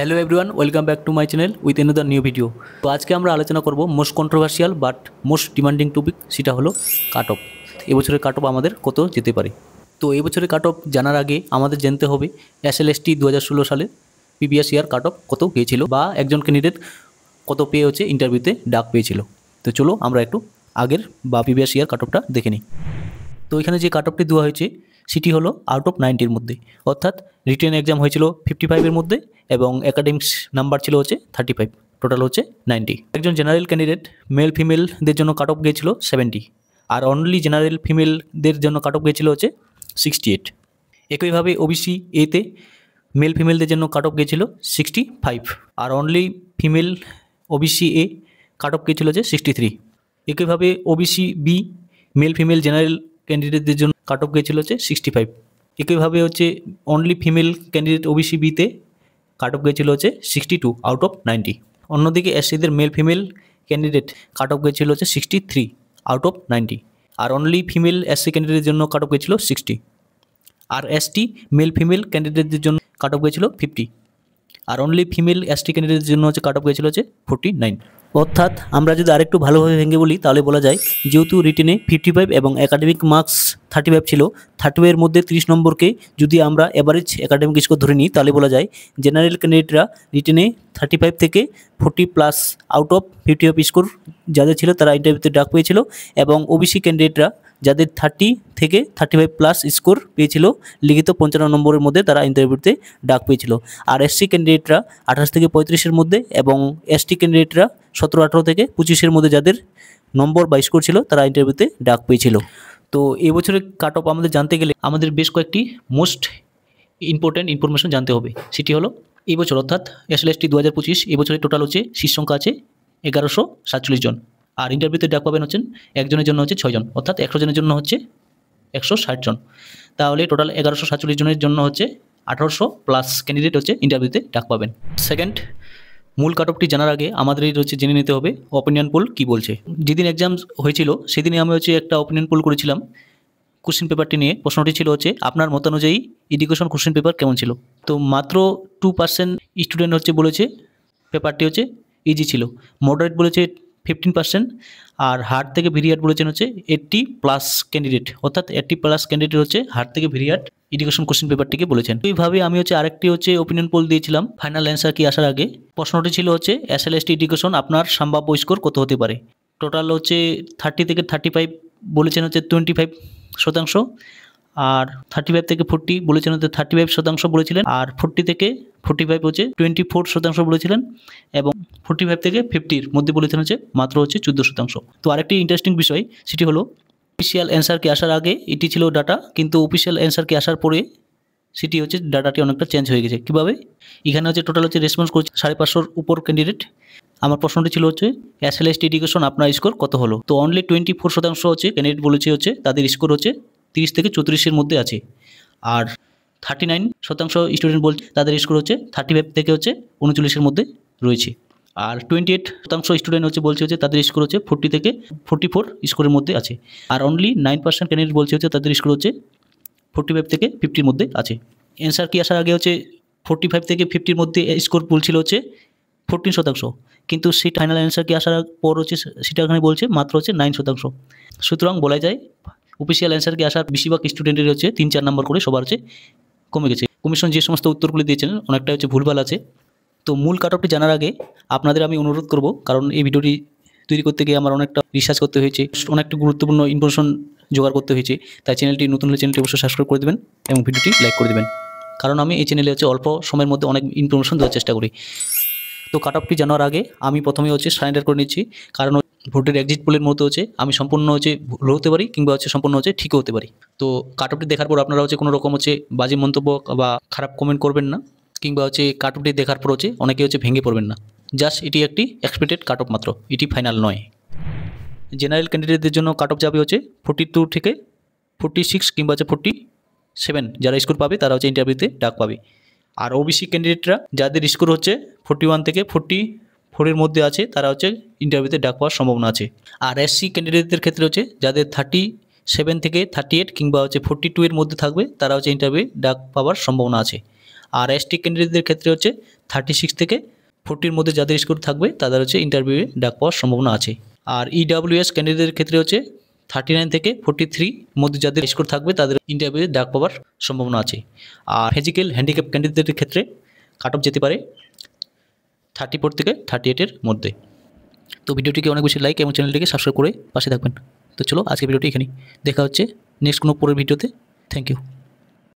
Hello everyone, welcome back to my channel with another new video. তো আজকে আমরা আলোচনা করব most controversial but most demanding topic, সেটা হলো কাট অফ। এবছরের কাট অফ আমাদের কত যেতে পারে। তো এবছরের কাট অফ জানার আগে আমাদের জানতে হবে SLST 2016 সালে প্রিভিয়াস ইয়ার কাট অফ কত পেয়েছিল, বা একজন ক্যান্ডিডেট কত পেয়ে হচ্ছে ইন্টারভিউতে ডাক পেয়েছিল। তো চলো আমরা একটু আগের বা প্রিভিয়াস ইয়ার কাট অফটা দেখে নিই। তো এখানে যে কাট অফটি দেওয়া হয়েছে সেটি হলো আউট অফ 90-র মধ্যে, অর্থাৎ রিটেন এক্সাম হয়েছিল 55-এর মধ্যে এবং একাডেমিক্স নাম্বার ছিল হচ্ছে 35, টোটাল হচ্ছে 90। একজন জেনারেল ক্যান্ডিডেট মেল ফিমেলদের জন্য কাট অফ গিয়েছিল 70, আর অনলি জেনারেল ফিমেলদের জন্য কাট অফ গিয়েছিল হচ্ছে 68। একইভাবে ওবিসি এতে মেল ফিমেলদের জন্য কাট অফ গিয়েছিল 65, আর only female OBC A cut off গিয়েছিল হচ্ছে 63। একইভাবে OBC B male female general ক্যান্ডিডেটদের জন্য কাট অফ গিয়েছিল হচ্ছে 65। একইভাবে হচ্ছে অনলি ফিমেল ক্যান্ডিডেট ওবিসি বিতে কাট অফ গিয়েছিল হচ্ছে 62 আউট অফ 90। অন্যদিকে এসসিদের male female candidate cut off গিয়েছিল হচ্ছে 63 আউট অফ 90, আর অনলি ফিমেল এসসি ক্যান্ডিডেটের জন্য কাট অফ গিয়েছিল 60, আর এসটি মেল ফিমেল ক্যান্ডিডেটদের জন্য কাট অফ গিয়েছিল 50, আর অনলি ফিমেল এসটি ক্যান্ডিডেটের জন্য হচ্ছে কাট অফ গিয়েছিল হচ্ছে 49। অর্থাৎ আমরা যদি আরেকটু ভালোভাবে ভেঙে বলি তাহলে বলা যায়, যেহেতু রিটেনে 55 এবং একাডেমিক মার্কস 35 ছিল, 35-এর মধ্যে 30 নম্বরকে যদি আমরা এভারেজ একাডেমিক স্কোর ধরে নিই তাহলে বলা যায় জেনারেল ক্যান্ডিডেটরা রিটেনে 35 থেকে 40+ আউট অফ 55 স্কোর যাদের ছিল তারা ইন্টারভিউতে ডাক পেয়েছিল, এবং ওবিসি ক্যান্ডিডেটরা যাদের 30 থেকে 35+ স্কোর পেয়েছিল লিখিত 55 নম্বরের মধ্যে তারা ইন্টারভিউতে ডাক পেয়েছিল, আর এসসি ক্যান্ডিডেটরা 28 থেকে 35-এর মধ্যে এবং এসটি ক্যান্ডিডেটরা 17-18 থেকে 25-এর মধ্যে যাদের নম্বর বা স্কোর ছিল তারা ইন্টারভিউতে ডাক পেয়েছিল। তো এবছরের কাট অফ আমাদের জানতে গেলে আমাদের বেশ কয়েকটি মোস্ট ইম্পর্ট্যান্ট ইনফরমেশন জানতে হবে। সেটি হলো এই বছর অর্থাৎ SLST 2025 এবছরের টোটাল হচ্ছে সিট সংখ্যা আছে 1147 জন, আর ইন্টারভিউতে ডাক পাবেন হচ্ছেন একজনের জন্য হচ্ছে 6 জন, অর্থাৎ 100 জনের জন্য হচ্ছে 160 জন। তাহলে টোটাল 1147 জনের জন্য হচ্ছে 1800+ ক্যান্ডিডেট হচ্ছে ইন্টারভিউতে ডাক পাবেন। সেকেন্ড, মূল কাট অফটি জানার আগে আমাদের হচ্ছে জেনে নিতে হবে অপিনিয়ন পোল কী বলছে। যেদিন এক্সাম হয়েছিল সেদিনে আমি হচ্ছে একটা অপিনিয়ন পোল করেছিলাম কোশ্চেন পেপারটি নিয়ে। প্রশ্নটি ছিল হচ্ছে আপনার মতানুযায়ী এডুকেশন কোশ্চেন পেপার কেমন ছিল। তো মাত্র 2% স্টুডেন্ট হচ্ছে বলেছে পেপারটি হচ্ছে ইজি ছিল, মডারেট বলেছে 15%, আর হার্ড থেকে ভেরিয়াট বলেছেন হচ্ছে 80+ ক্যান্ডিডেট, অর্থাৎ 80+ ক্যান্ডিডেট হচ্ছে হার্ড থেকে ভেরিয়াট এডুকেশন কোশ্চেন পেপারটিকে বলেছেন। এইভাবে আমি হচ্ছে আরেকটি হচ্ছে ওপিনিয়ন পোল দিয়েছিলাম ফাইনাল অ্যান্সার কি আসার আগে। প্রশ্নটি ছিল হচ্ছে SLST এডুকেশন আপনার সম্ভাব্য স্কোর কত হতে পারে। টোটাল হচ্ছে 30 থেকে 35 বলেছেন হচ্ছে 25%, আর 35 থেকে 40 বলেছেন হচ্ছে 35% বলেছিলেন, আর 40 থেকে 45 হচ্ছে 24% বলেছিলেন, এবং 45 থেকে 50-এর মধ্যে বলেছেন হচ্ছে মাত্র হচ্ছে 14%। তো আরেকটি ইন্টারেস্টিং বিষয় সেটি হলো অফিসিয়াল অ্যান্সার কি আসার আগে এটি ছিল ডাটা, কিন্তু অফিসিয়াল অ্যান্সার কি আসার পরে সেটি হচ্ছে ডাটাটি অনেকটা চেঞ্জ হয়ে গেছে। কীভাবে? এখানে হচ্ছে টোটাল হচ্ছে রেসপন্স করছে 550-র উপর ক্যান্ডিডেট। আমার প্রশ্নটি ছিল হচ্ছে SLST এডুকেশন আপনার স্কোর কত হলো। তো অনলি 24% হচ্ছে ক্যান্ডিডেট বলেছে হচ্ছে তাদের স্কোর হচ্ছে 30 থেকে 34-এর মধ্যে আছে, আর 39% স্টুডেন্ট বলছে তাদের স্কোর হচ্ছে 35 থেকে হচ্ছে 39-এর মধ্যে রয়েছে, আর 28% স্টুডেন্ট হচ্ছে বলছে হচ্ছে তাদের স্কোর হচ্ছে 40 থেকে 44 স্কোরের মধ্যে আছে, আর অনলি 9% ক্যান্ডিডেট বলছে হচ্ছে তাদের স্কোর হচ্ছে 45 থেকে 50-এর মধ্যে আছে। অ্যান্সার কি আসার আগে হচ্ছে 45 থেকে 50-এর মধ্যে স্কোর বলছিল হচ্ছে 14%, কিন্তু সেই ফাইনাল অ্যান্সার কি আসার পর হচ্ছে সেটা এখানে বলছে মাত্র হচ্ছে 9%। সুতরাং বলা যায় অফিসিয়াল অ্যান্সার কি আসার বেশিরভাগ স্টুডেন্টের হচ্ছে 3-4 নম্বর করে সবার হচ্ছে কমে গেছে। কমিশন যে সমস্ত উত্তরগুলি দিয়েছেন অনেকটা হচ্ছে ভুলভাল আছে। তো মূল কাট অফটি জানার আগে আপনাদের আমি অনুরোধ করব, কারণ এই ভিডিওটি তৈরি করতে গিয়ে আমার অনেকটা রিসার্চ করতে হয়েছে, অনেকটা গুরুত্বপূর্ণ ইনফরমেশন জোগাড় করতে হয়েছে, তাই চ্যানেলটি নতুন হলে চ্যানেলটি অবশ্যই সাবস্ক্রাইব করে দেবেন এবং ভিডিওটি লাইক করে দেবেন, কারণ আমি এই চ্যানেলে হচ্ছে অল্প সময়ের মধ্যে অনেক ইনফরমেশন দেওয়ার চেষ্টা করি। তো কাট অফটি জানার আগে আমি প্রথমে হচ্ছে সারেন্ডার করে নিচ্ছি, কারণ ভোটের এক্সিট পোলের মতো হচ্ছে আমি সম্পূর্ণ হচ্ছে ভুল হতে পারি কিংবা হচ্ছে সম্পূর্ণ হচ্ছে ঠিকও হতে পারি। তো কাট অফটি দেখার পর আপনারা হচ্ছে কোনো রকম হচ্ছে বাজে মন্তব্য বা খারাপ কমেন্ট করবেন না, কিংবা হচ্ছে কাট অফটি দেখার পর হচ্ছে অনেকে হচ্ছে ভেঙে পড়বেন না। জাস্ট এটি একটি এক্সপেক্টেড কাট অফ মাত্র, এটি ফাইনাল নয়। জেনারেল ক্যান্ডিডেটদের জন্য কাট অফ যাবে হচ্ছে 42 থেকে 46 কিংবা হচ্ছে 47, যারা স্কোর পাবে তারা হচ্ছে ইন্টারভিউতে ডাক পাবে, আর ওবিসি ক্যান্ডিডেটরা যাদের স্কোর হচ্ছে 41 থেকে 44-এর মধ্যে আছে তারা হচ্ছে ইন্টারভিউতে ডাক পাওয়ার সম্ভাবনা আছে, আর এসসি ক্যান্ডিডেটদের ক্ষেত্রে হচ্ছে যাদের 37 থেকে 38 কিংবা হচ্ছে 42-এর মধ্যে থাকবে তারা হচ্ছে ইন্টারভিউ ডাক পাওয়ার সম্ভাবনা আছে, আর এসটি ক্যান্ডিডেটদের ক্ষেত্রে হচ্ছে 36 থেকে 40-র মধ্যে যাদের স্কোর থাকবে তাদের হচ্ছে ইন্টারভিউয়ে ডাক পাওয়ার সম্ভাবনা আছে। আর ইডাব্লিউএস ক্যান্ডিডেটের ক্ষেত্রে হচ্ছে 39 থেকে 43 মধ্যে যাদের স্কোর থাকবে তাদের ইন্টারভিউয়ে ডাক পাওয়ার সম্ভাবনা আছে। আর ফিজিক্যাল হ্যান্ডিক্যাপ ক্যান্ডিডেটের ক্ষেত্রে কাট অফ যেতে পারে 34 থেকে 38-এর মধ্যে। তো ভিডিওটিকে অনেক বেশি লাইক এবং চ্যানেলটিকে সাবস্ক্রাইব করে পাশে থাকবেন। তো চলো আজকে ভিডিওটি এখানেই, দেখা হচ্ছে নেক্সট কোনো পরের ভিডিওতে। Thank you.